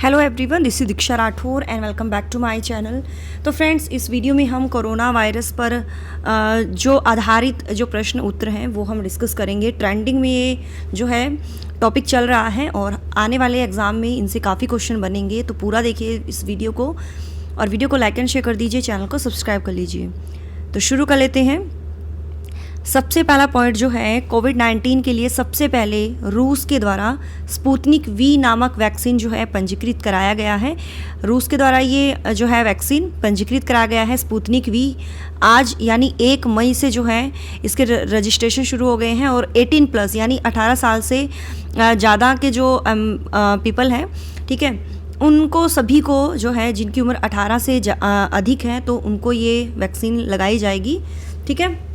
Hello everyone, this is Diksha Rathore and welcome back to my channel. तो friends, इस video में हम कोरोना वायरस पर जो आधारित जो प्रश्न उत्तर हैं वो हम डिस्कस करेंगे। ट्रेंडिंग में ये जो है टॉपिक चल रहा है और आने वाले एग्ज़ाम में इनसे काफ़ी क्वेश्चन बनेंगे, तो पूरा देखिए इस वीडियो को और वीडियो को लाइक एंड शेयर कर दीजिए, चैनल को सब्सक्राइब कर लीजिए। तो शुरू कर लेते हैं। सबसे पहला पॉइंट जो है, कोविड-19 के लिए सबसे पहले रूस के द्वारा स्पुतनिक वी नामक वैक्सीन जो है पंजीकृत कराया गया है। रूस के द्वारा ये जो है वैक्सीन पंजीकृत कराया गया है स्पुतनिक वी। आज यानी 1 मई से जो है इसके रजिस्ट्रेशन शुरू हो गए हैं और 18+ यानी 18 साल से ज़्यादा के जो पीपल हैं, ठीक है, उनको सभी को जो है जिनकी उम्र 18 से अधिक है तो उनको ये वैक्सीन लगाई जाएगी, ठीक है।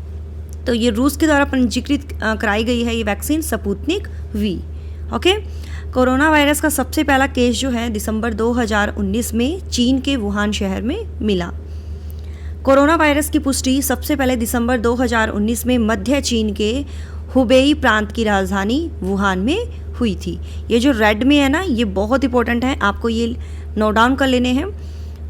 तो ये रूस के द्वारा पंजीकृत कराई गई है ये vaccine Sputnik V. Okay. Corona virus का सबसे पहला केस जो है दिसंबर 2019 में चीन के वुहान शहर में मिला। कोरोना वायरस की पुष्टि सबसे पहले दिसंबर 2019 में मध्य चीन के हुबेई प्रांत की राजधानी वुहान में हुई थी। ये जो रेड में है ना, ये बहुत इंपॉर्टेंट है, आपको ये नोट डाउन कर लेने हैं।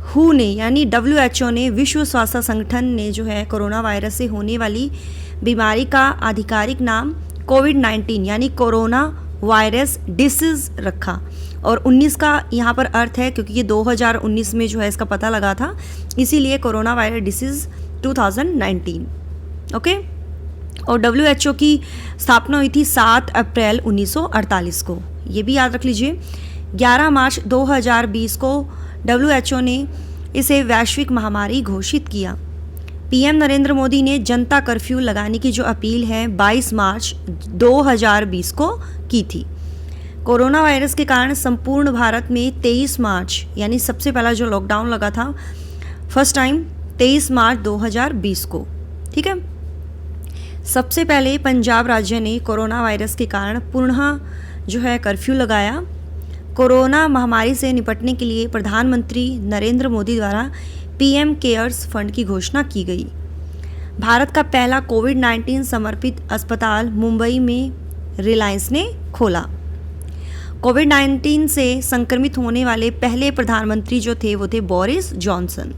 हु ने यानी WHO ने, विश्व स्वास्थ्य संगठन ने जो है कोरोना वायरस से होने वाली बीमारी का आधिकारिक नाम कोविड-19 यानी कोरोना वायरस डिसीज रखा। और 19 का यहाँ पर अर्थ है क्योंकि ये 2019 में जो है इसका पता लगा था, इसीलिए कोरोना वायरस डिसीज 2019। ओके। और WHO की स्थापना हुई थी 7 अप्रैल 1948 को, ये भी याद रख लीजिए। 11 मार्च 2020 को WHO ने इसे वैश्विक महामारी घोषित किया। PM नरेंद्र मोदी ने जनता कर्फ्यू लगाने की जो अपील है 22 मार्च 2020 को की थी। कोरोना वायरस के कारण संपूर्ण भारत में 23 मार्च यानी सबसे पहला जो लॉकडाउन लगा था फर्स्ट टाइम 23 मार्च 2020 को, ठीक है। सबसे पहले पंजाब राज्य ने कोरोना वायरस के कारण पुनः जो है कर्फ्यू लगाया। कोरोना महामारी से निपटने के लिए प्रधानमंत्री नरेंद्र मोदी द्वारा PM केयर्स फंड की घोषणा की गई। भारत का पहला कोविड-19 समर्पित अस्पताल मुंबई में रिलायंस ने खोला। कोविड-19 से संक्रमित होने वाले पहले प्रधानमंत्री जो थे वो थे बोरिस जॉनसन।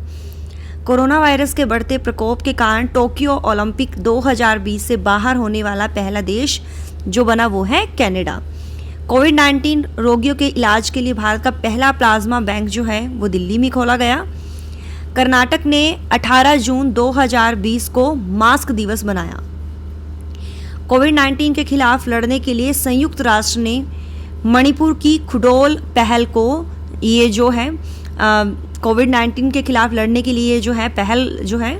कोरोना वायरस के बढ़ते प्रकोप के कारण टोक्यो ओलंपिक 2020 से बाहर होने वाला पहला देश जो बना वो है कनाडा। कोविड-19 रोगियों के इलाज के लिए भारत का पहला प्लाज्मा बैंक जो है वो दिल्ली में खोला गया। कर्नाटक ने 18 जून 2020 को मास्क दिवस बनाया। कोविड-19 के खिलाफ लड़ने के लिए संयुक्त राष्ट्र ने मणिपुर की खुडोल पहल को, ये जो है कोविड-19 के खिलाफ लड़ने के लिए जो है पहल जो है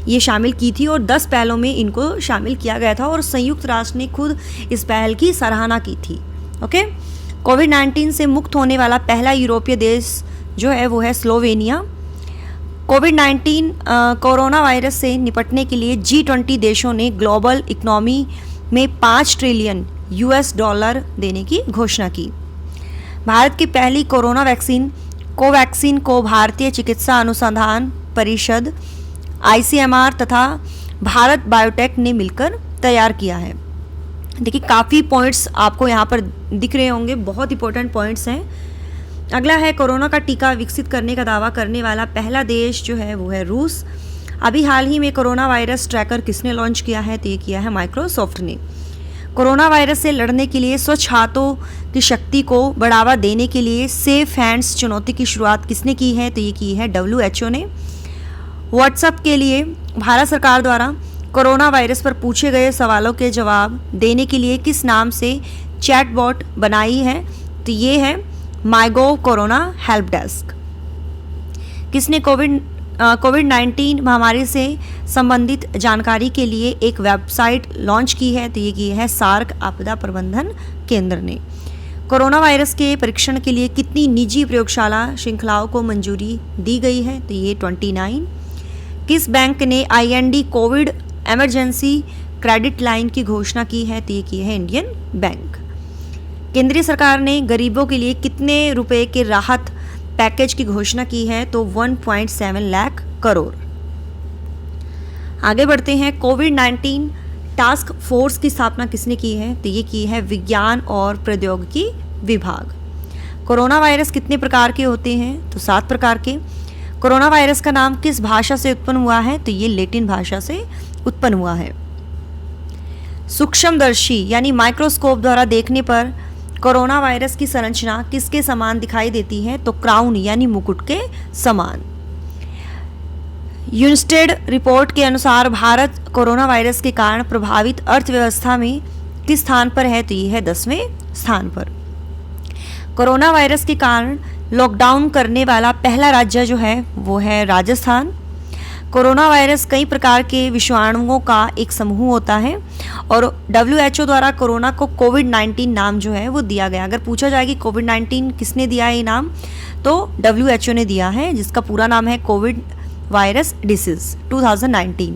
ये शामिल की थी और 10 पहलों में इनको शामिल किया गया था और संयुक्त राष्ट्र ने खुद इस पहल की सराहना की थी। ओके। कोविड-19 से मुक्त होने वाला पहला यूरोपीय देश जो है वो है स्लोवेनिया। कोविड-19 कोरोना वायरस से निपटने के लिए G20 देशों ने ग्लोबल इकोनॉमी में $5 ट्रिलियन देने की घोषणा की। भारत की पहली कोरोना वैक्सीन कोवैक्सीन को भारतीय चिकित्सा अनुसंधान परिषद ICMR तथा भारत बायोटेक ने मिलकर तैयार किया है। देखिए काफ़ी पॉइंट्स आपको यहाँ पर दिख रहे होंगे, बहुत इंपॉर्टेंट पॉइंट्स हैं। अगला है, कोरोना का टीका विकसित करने का दावा करने वाला पहला देश जो है वो है रूस। अभी हाल ही में कोरोना वायरस ट्रैकर किसने लॉन्च किया है, तो ये किया है माइक्रोसॉफ्ट ने। कोरोना वायरस से लड़ने के लिए स्वच्छ हाथों की शक्ति को बढ़ावा देने के लिए सेफ हैंड्स चुनौती की शुरुआत किसने की है, तो ये की है WHO ने। व्हाट्सएप के लिए भारत सरकार द्वारा कोरोना वायरस पर पूछे गए सवालों के जवाब देने के लिए किस नाम से चैटबॉट बनाई है, तो ये है माईगोव कोरोना हेल्प डेस्क। किसने कोविड-19 महामारी से संबंधित जानकारी के लिए एक वेबसाइट लॉन्च की है, तो ये की है सार्क आपदा प्रबंधन केंद्र ने। कोरोना वायरस के परीक्षण के लिए कितनी निजी प्रयोगशाला श्रृंखलाओं को मंजूरी दी गई है, तो ये 29। किस बैंक ने IND Covid emergency credit line की घोषणा की है, तो ये की है इंडियन बैंक। केंद्रीय सरकार ने गरीबों के लिए कितने रुपए के राहत पैकेज की घोषणा की है, तो 1.7 लाख करोड़। आगे बढ़ते हैं। कोविड-19 टास्क फोर्स की स्थापना किसने की है, तो ये की है विज्ञान और प्रौद्योगिकी विभाग। कोरोना वायरस कितने प्रकार के होते हैं? तो 7 प्रकार के। कोरोना वायरस का नाम किस भाषा से उत्पन्न हुआ है? तो ये लैटिन भाषा से उत्पन्न हुआ है। सूक्ष्मदर्शी यानी माइक्रोस्कोप द्वारा देखने पर कोरोना वायरस की संरचना किसके समान दिखाई देती है? तो क्राउन यानी मुकुट के समान। यूनिस्टेड रिपोर्ट के अनुसार भारत कोरोना वायरस के कारण प्रभावित अर्थव्यवस्था में किस स्थान पर है? तो ये है 10वें स्थान पर। कोरोना वायरस के कारण लॉकडाउन करने वाला पहला राज्य जो है वो है राजस्थान। कोरोना वायरस कई प्रकार के विषाणुओं का एक समूह होता है और WHO द्वारा कोरोना को कोविड-19 नाम जो है वो दिया गया। अगर पूछा जाए कि कोविड-19 किसने दिया है ये नाम, तो WHO ने दिया है, जिसका पूरा नाम है Covid virus disease 2019।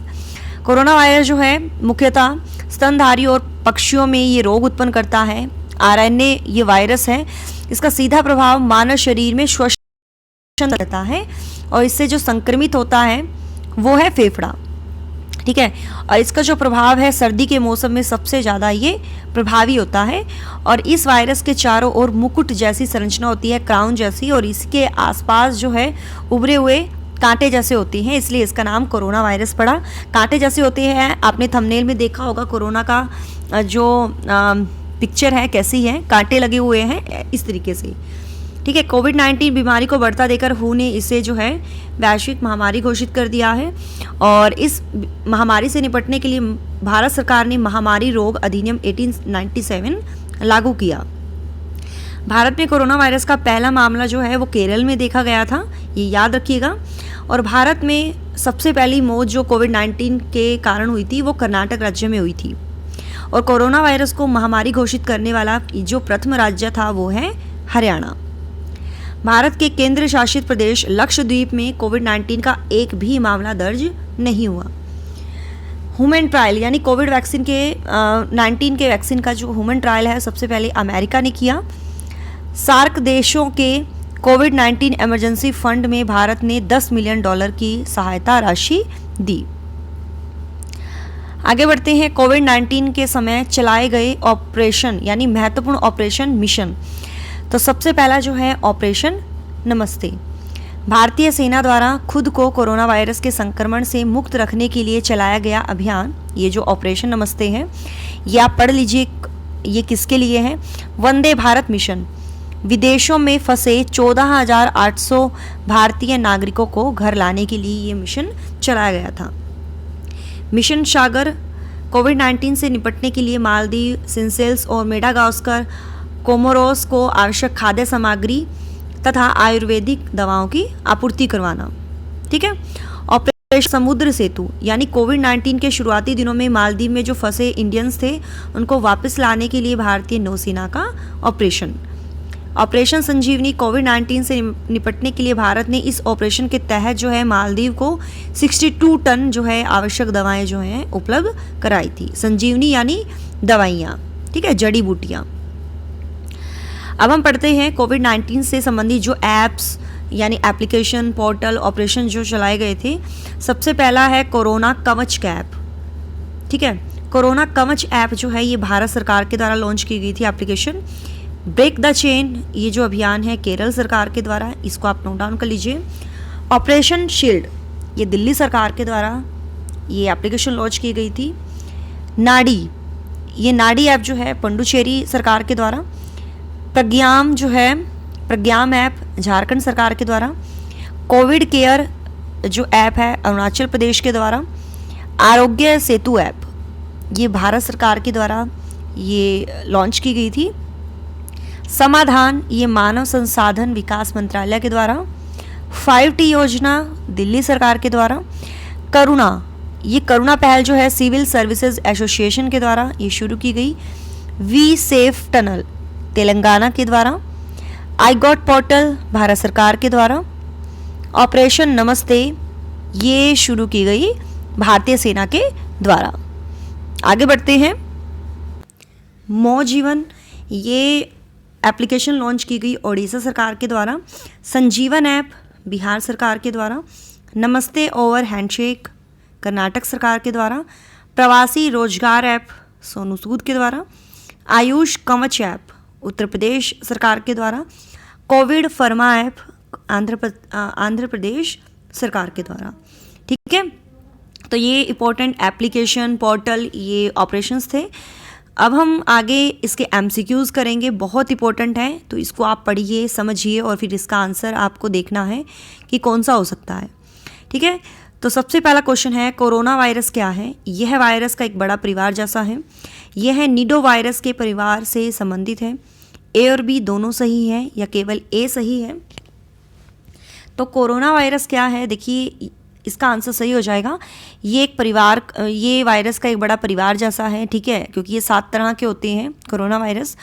Corona virus जो है मुख्यतः स्तनधारी और पक्षियों में ये रोग उत्पन्न करता है। RNA ये वायरस है, इसका सीधा प्रभाव मानव शरीर में श्वसन करता है और इससे जो संक्रमित होता है वो है फेफड़ा। ठीक है, और इसका जो प्रभाव है सर्दी के मौसम में सबसे ज़्यादा ये प्रभावी होता है और इस वायरस के चारों ओर मुकुट जैसी संरचना होती है, क्राउन जैसी, और इसके आसपास जो है उभरे हुए कांटे जैसे होते हैं, इसलिए इसका नाम कोरोना वायरस पड़ा। कांटे जैसे होते हैं, आपने थंबनेल में देखा होगा कोरोना का जो पिक्चर है कैसी है, कांटे लगे हुए हैं इस तरीके से। ठीक है, कोविड-19 बीमारी को बढ़ता देकर WHO ने इसे जो है वैश्विक महामारी घोषित कर दिया है और इस महामारी से निपटने के लिए भारत सरकार ने महामारी रोग अधिनियम 1897 लागू किया। भारत में कोरोना वायरस का पहला मामला जो है वो केरल में देखा गया था, ये याद रखिएगा। और भारत में सबसे पहली मौत जो कोविड-19 के कारण हुई थी वो कर्नाटक राज्य में हुई थी। और कोरोना वायरस को महामारी घोषित करने वाला जो प्रथम राज्य था वो है हरियाणा। भारत के केंद्र शासित प्रदेश लक्षद्वीप में कोविड-19 का एक भी मामला दर्ज नहीं हुआ। ह्यूमन ट्रायल यानी कोविड वैक्सीन के 19 के वैक्सीन का जो ह्यूमन ट्रायल है सबसे पहले अमेरिका ने किया। सार्क देशों के कोविड-19 इमरजेंसी फंड में भारत ने $10 मिलियन की सहायता राशि दी। आगे बढ़ते हैं, कोविड-19 के समय चलाए गए ऑपरेशन यानी महत्वपूर्ण ऑपरेशन मिशन। तो सबसे पहला जो है ऑपरेशन नमस्ते। भारतीय सेना द्वारा खुद को कोरोना वायरस के संक्रमण से मुक्त रखने के लिए चलाया गया अभियान, ये जो ऑपरेशन नमस्ते है, ये आप पढ़ लीजिए ये किसके लिए है। वंदे भारत मिशन, विदेशों में फंसे 14,800 भारतीय नागरिकों को घर लाने के लिए ये मिशन चलाया गया था। मिशन सागर कोविड-19 से निपटने के लिए मालदीव, सेशेल्स और मेडागास्कर, कोमोरोस को आवश्यक खाद्य सामग्री तथा आयुर्वेदिक दवाओं की आपूर्ति करवाना। ठीक है, ऑपरेशन समुद्र सेतु यानी कोविड-19 के शुरुआती दिनों में मालदीव में जो फंसे इंडियंस थे उनको वापस लाने के लिए भारतीय नौसेना का ऑपरेशन। ऑपरेशन संजीवनी कोविड-19 से निपटने के लिए भारत ने इस ऑपरेशन के तहत जो है मालदीव को 62 टन जो है आवश्यक दवाएं जो हैं उपलब्ध कराई थी। संजीवनी यानी दवाइयाँ, ठीक है, जड़ी बूटियाँ। अब हम पढ़ते हैं कोविड-19 से संबंधित जो ऐप्स यानी एप्लीकेशन, पोर्टल, ऑपरेशन जो चलाए गए थे। सबसे पहला है कोरोना कवच ऐप। ठीक है, कोरोना कवच ऐप जो है ये भारत सरकार के द्वारा लॉन्च की गई थी एप्लीकेशन। ब्रेक द चेन ये जो अभियान है केरल सरकार के द्वारा, इसको आप नोट डाउन कर लीजिए। ऑपरेशन शील्ड ये दिल्ली सरकार के द्वारा ये एप्लीकेशन लॉन्च की गई थी। नाडी, ये नाडी ऐप जो है पुडुचेरी सरकार के द्वारा। प्रज्ञाम जो है प्रज्ञाम ऐप झारखंड सरकार के द्वारा। कोविड केयर जो ऐप है अरुणाचल प्रदेश के द्वारा। आरोग्य सेतु ऐप ये भारत सरकार के द्वारा ये लॉन्च की गई थी। समाधान ये मानव संसाधन विकास मंत्रालय के द्वारा। 5T योजना दिल्ली सरकार के द्वारा। करुणा, ये करुणा पहल जो है सिविल सर्विसेज एसोसिएशन के द्वारा ये शुरू की गई। वी सेफ टनल तेलंगाना के द्वारा। आई गॉट पोर्टल भारत सरकार के द्वारा। ऑपरेशन नमस्ते ये शुरू की गई भारतीय सेना के द्वारा। आगे बढ़ते हैं, मो जीवन ये एप्लीकेशन लॉन्च की गई ओडिशा सरकार के द्वारा। संजीवन ऐप बिहार सरकार के द्वारा। नमस्ते ओवर हैंडशेक कर्नाटक सरकार के द्वारा। प्रवासी रोजगार ऐप सोनू सूद के द्वारा। आयुष कवच ऐप उत्तर प्रदेश सरकार के द्वारा। कोविड फर्मा ऐप आंध्र प्रदेश सरकार के द्वारा। ठीक है, तो ये इम्पोर्टेंट एप्लीकेशन पोर्टल ये ऑपरेशंस थे। अब हम आगे इसके एमसीक्यूज़ करेंगे, बहुत इंपॉर्टेंट है, तो इसको आप पढ़िए समझिए और फिर इसका आंसर आपको देखना है कि कौन सा हो सकता है। ठीक है, तो सबसे पहला क्वेश्चन है कोरोना वायरस क्या है। यह वायरस का एक बड़ा परिवार जैसा है। यह निडो वायरस के परिवार से संबंधित है। ए और बी दोनों सही है या केवल ए सही है। तो कोरोना वायरस क्या है, देखिए इसका आंसर सही हो जाएगा। ये एक परिवार, ये वायरस का एक बड़ा परिवार जैसा है। ठीक है, क्योंकि ये 7 तरह के होते हैं कोरोना वायरस,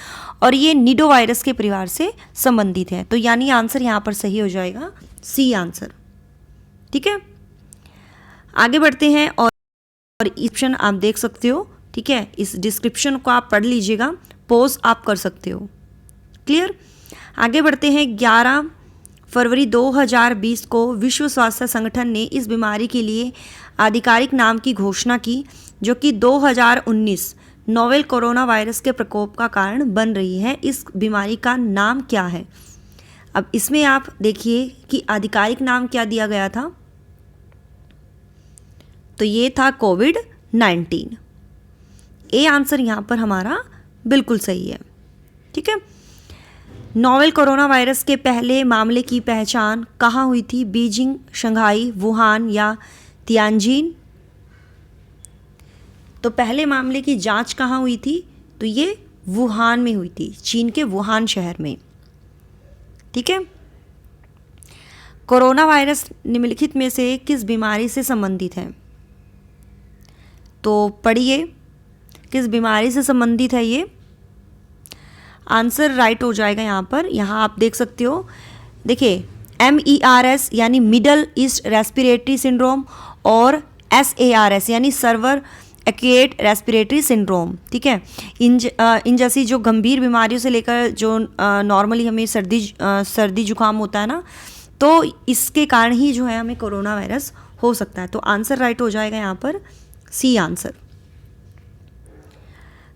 और ये निडो वायरस के परिवार से संबंधित है। तो यानी आंसर यहाँ पर सही हो जाएगा सी आंसर। ठीक है, आगे बढ़ते हैं और ऑप्शन आप देख सकते हो। ठीक है, इस डिस्क्रिप्शन को आप पढ़ लीजिएगा, पॉज आप कर सकते हो। क्लियर, आगे बढ़ते हैं। 11 फरवरी 2020 को विश्व स्वास्थ्य संगठन ने इस बीमारी के लिए आधिकारिक नाम की घोषणा की, जो कि 2019 नोवेल कोरोना वायरस के प्रकोप का कारण बन रही है। इस बीमारी का नाम क्या है। अब इसमें आप देखिए कि आधिकारिक नाम क्या दिया गया था, तो ये था कोविड-19। ए आंसर यहाँ पर हमारा बिल्कुल सही है। ठीक है, नोवेल कोरोना वायरस के पहले मामले की पहचान कहाँ हुई थी। बीजिंग, शंघाई, वुहान या तियानजिन। तो पहले मामले की जांच कहाँ हुई थी, तो ये वुहान में हुई थी, चीन के वुहान शहर में। ठीक है, कोरोना वायरस निम्नलिखित में से किस बीमारी से संबंधित है। तो पढ़िए किस बीमारी से संबंधित है ये। आंसर राइट हो जाएगा यहाँ पर। यहाँ आप देख सकते हो, देखिए MERS यानी मिडल ईस्ट रेस्पिरेटरी सिंड्रोम और SARS यानी सर्वर एक्यूट रेस्पिरेटरी सिंड्रोम। ठीक है, इन जैसी जो गंभीर बीमारियों से लेकर जो नॉर्मली हमें सर्दी जुकाम होता है ना, तो इसके कारण ही जो है हमें कोरोना वायरस हो सकता है। तो आंसर राइट हो जाएगा यहाँ पर C answer.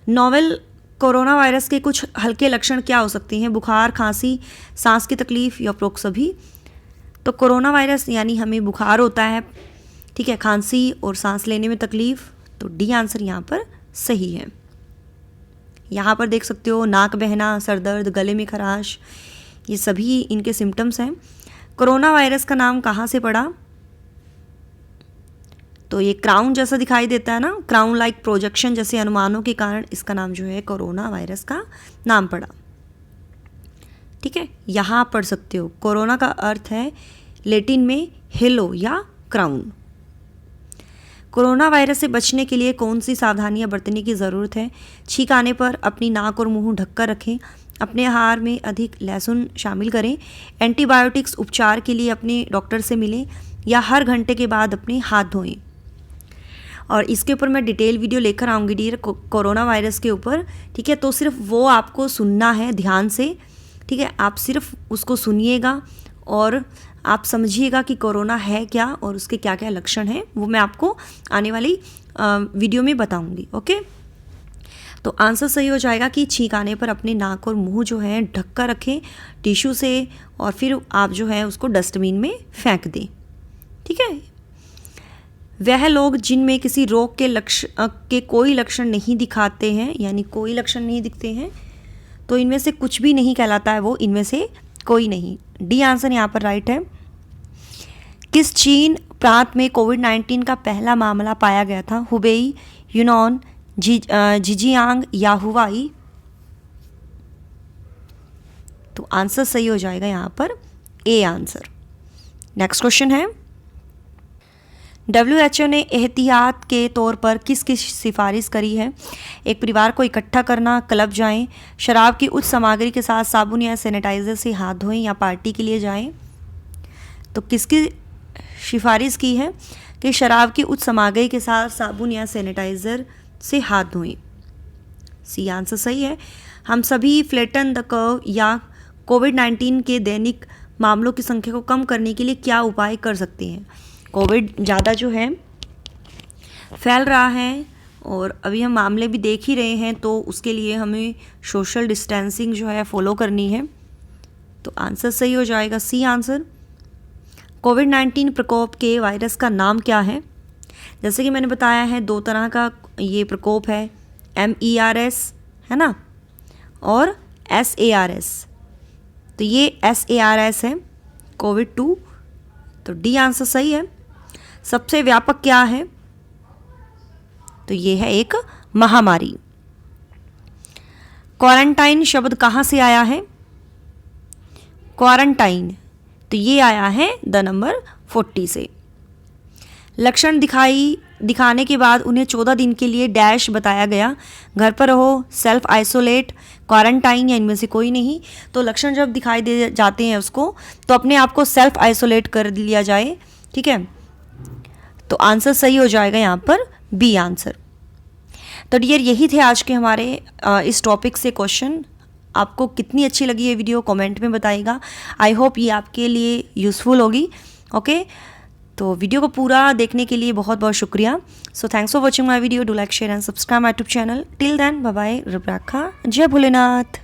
Novel corona virus के कुछ हल्के लक्षण क्या हो सकते हैं। बुखार, खांसी, सांस की तकलीफ या उपरोक्त सभी। तो कोरोना वायरस यानी हमें बुखार होता है, ठीक है, खांसी और सांस लेने में तकलीफ। तो डी आंसर यहाँ पर सही है। यहाँ पर देख सकते हो नाक बहना, सर दर्द, गले में खराश, ये सभी इनके सिम्टम्स हैं। कोरोना वायरस का नाम कहाँ से पड़ा, तो ये क्राउन जैसा दिखाई देता है ना, क्राउन लाइक प्रोजेक्शन जैसे अनुमानों के कारण इसका नाम जो है कोरोना वायरस का नाम पड़ा। ठीक है, यहाँ आप पढ़ सकते हो कोरोना का अर्थ है लैटिन में हेलो या क्राउन। कोरोना वायरस से बचने के लिए कौन सी सावधानियां बरतने की ज़रूरत है। छींक आने पर अपनी नाक और मुंह ढककर रखें। अपने आहार में अधिक लहसुन शामिल करें। एंटीबायोटिक्स उपचार के लिए अपने डॉक्टर से मिलें या हर घंटे के बाद अपने हाथ धोएं। और इसके ऊपर मैं डिटेल वीडियो लेकर आऊँगी डियर कोरोना वायरस के ऊपर। ठीक है, तो सिर्फ वो आपको सुनना है ध्यान से। ठीक है, आप सिर्फ उसको सुनिएगा और आप समझिएगा कि कोरोना है क्या और उसके क्या क्या लक्षण हैं, वो मैं आपको आने वाली वीडियो में बताऊंगी। ओके, तो आंसर सही हो जाएगा कि छींक आने पर अपने नाक और मुंह जो है ढक कर रखें टिश्यू से, और फिर आप जो है उसको डस्टबिन में फेंक दें। ठीक है, वह लोग जिनमें किसी रोग के कोई लक्षण नहीं दिखाते हैं, यानी कोई लक्षण नहीं दिखते हैं, तो इनमें से कुछ भी नहीं कहलाता है वो, इनमें से कोई नहीं। डी आंसर यहाँ पर राइट है। किस चीन प्रांत में कोविड-19 का पहला मामला पाया गया था। हुबेई, यूनान, जिजियांग या हुवाई। तो आंसर सही हो जाएगा यहाँ पर ए आंसर। नेक्स्ट क्वेश्चन है, WHO ने एहतियात के तौर पर किस किस सिफारिश करी है। एक परिवार को इकट्ठा करना, क्लब जाएं, शराब की उच्च सामग्री के साथ साबुन या सैनिटाइज़र से हाथ धोएं या पार्टी के लिए जाएं। तो किसकी सिफारिश की है कि शराब की उच्च सामग्री के साथ साबुन या सैनिटाइज़र से हाथ धोएं। सी आंसर सही है। हम सभी फ्लैटन द कर्व या कोविड-19 के दैनिक मामलों की संख्या को कम करने के लिए क्या उपाय कर सकते हैं। कोविड ज़्यादा जो है फैल रहा है और अभी हम मामले भी देख ही रहे हैं, तो उसके लिए हमें सोशल डिस्टेंसिंग जो है फॉलो करनी है। तो आंसर सही हो जाएगा सी आंसर। कोविड-19 प्रकोप के वायरस का नाम क्या है? जैसे कि मैंने बताया है 2 तरह का ये प्रकोप है, MERS है ना, और SARS। तो ये SARS है कोविड-2, तो डी आंसर सही है। सबसे व्यापक क्या है? तो ये है एक महामारी। क्वारंटाइन शब्द कहाँ से आया है? क्वारंटाइन, तो ये आया है द नंबर 40 से। लक्षण दिखाने के बाद उन्हें 14 दिन के लिए डैश बताया गया, घर पर रहो, सेल्फ आइसोलेट, क्वारंटाइन या इनमें से कोई नहीं। तो लक्षण जब दिखाई दे जाते हैं उसको, तो अपने आप को सेल्फ आइसोलेट कर लिया जाए, ठीक है। तो आंसर सही हो जाएगा यहाँ पर बी आंसर। तो डियर यही थे आज के हमारे इस टॉपिक से क्वेश्चन। आपको कितनी अच्छी लगी ये वीडियो कमेंट में बताइएगा। आई होप ये आपके लिए यूज़फुल होगी। ओके, तो वीडियो को पूरा देखने के लिए बहुत बहुत शुक्रिया। So thanks for watching my video. Do like share and subscribe my YouTube channel. Till then bye bye, Rudraksha, जय भोलेनाथ।